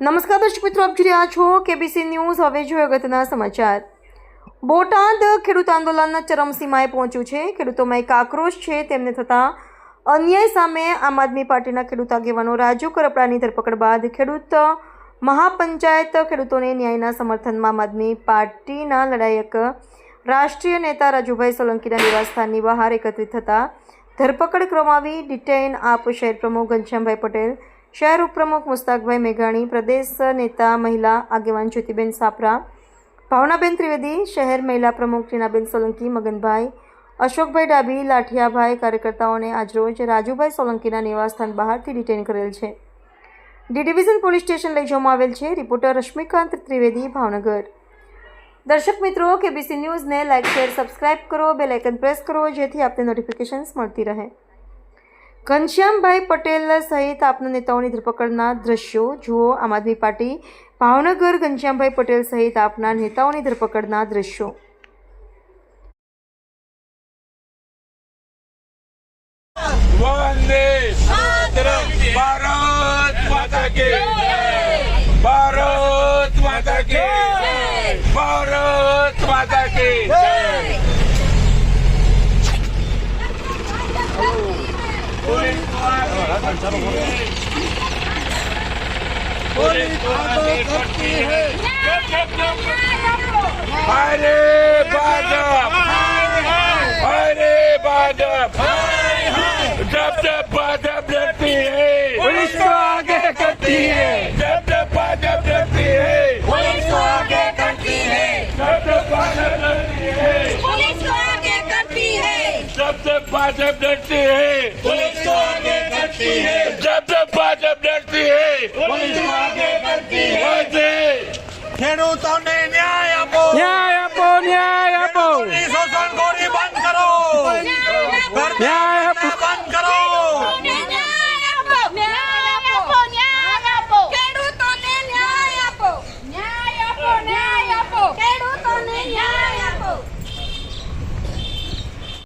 નમસ્કાર દર્શક મિત્રો, આપ જોઈ રહ્યા છો કેબીસી ન્યૂઝ। હવે જોઈએ અગત્યના સમાચાર। બોટાદ ખેડૂત આંદોલનના ચરમસીમાએ પહોંચ્યું છે। ખેડૂતોમાં એક આક્રોશ છે તેમને થતા અન્યાય સામે આમ આદમી પાર્ટીના ખેડૂત આગેવાનો રાજુ કરપડાની ધરપકડ બાદ ખેડૂત મહાપંચાયત ખેડૂતોને ન્યાયના સમર્થનમાં આમ આદમી પાર્ટીના લડાયક રાષ્ટ્રીય નેતા રાજુભાઈ સોલંકીના નિવાસસ્થાનની બહાર એકત્રિત થતા ધરપકડ કરવામાં આવી। ડિટેઇન આપ શહેર પ્રમુખ ઘનશ્યામભાઈ પટેલ, શહેર ઉપપ્રમુખ મુસ્તાકભાઈ મેઘાણી, પ્રદેશ નેતા મહિલા આગેવાન જ્યોતિબેન સાપરા, ભાવનાબેન ત્રિવેદી, શહેર મહિલા પ્રમુખ ટીનાબેન સોલંકી, મગનભાઈ, અશોકભાઈ ડાબી, લાઠિયાભાઈ કાર્યકર્તાઓને આજરોજ રાજુભાઈ સોલંકીના નિવાસસ્થાન બહારથી ડિટેઇન કરેલ છે। ડી ડિવિઝન પોલીસ સ્ટેશન લઈ જવામાં આવેલ છે। રિપોર્ટર રશ્મિકાંત ત્રિવેદી, ભાવનગર। દર્શક મિત્રો, કેબીસી ન્યૂઝને લાઇક, શેર, સબસ્ક્રાઇબ કરો, બેલ આઇકન પ્રેસ કરો જેથી આપને નોટિફિકેશન્સ મળતી રહે। ઘનશ્યામભાઈ પટેલ સહિત આપના નેતાઓની ધરપકડના દ્રશ્યો જુઓ। આમ આદમી પાર્ટી ભાવનગર ઘનશ્યામભાઈ પટેલ સહિત આપના નેતાઓની ધરપકડના દ્રશ્યો। वंदे मातरम। भारत माता की जय। भारत माता की जय। भारत माता की जय। पुलिस करती है। अरे भाजपा, अरे भाजपा, जब जब भाजपा डरती है पुलिस को आगे करती है। जब जब भाजपा डरती है पुलिस को आगे करती है। जब जब भाजपा डरती है पुलिस को आगे करती है। जब जब भाजपा डरती है पुलिस को आगे करती है। जब जब भाजपा डरती है पुलिस को आगे करती है। वैसे ખેડૂતોને ન્યાય આપો, ન્યાય આપો, ન્યાય આપો, શોષણખોરી બંધ કરો, ન્યાય આપો, બંધ કરો।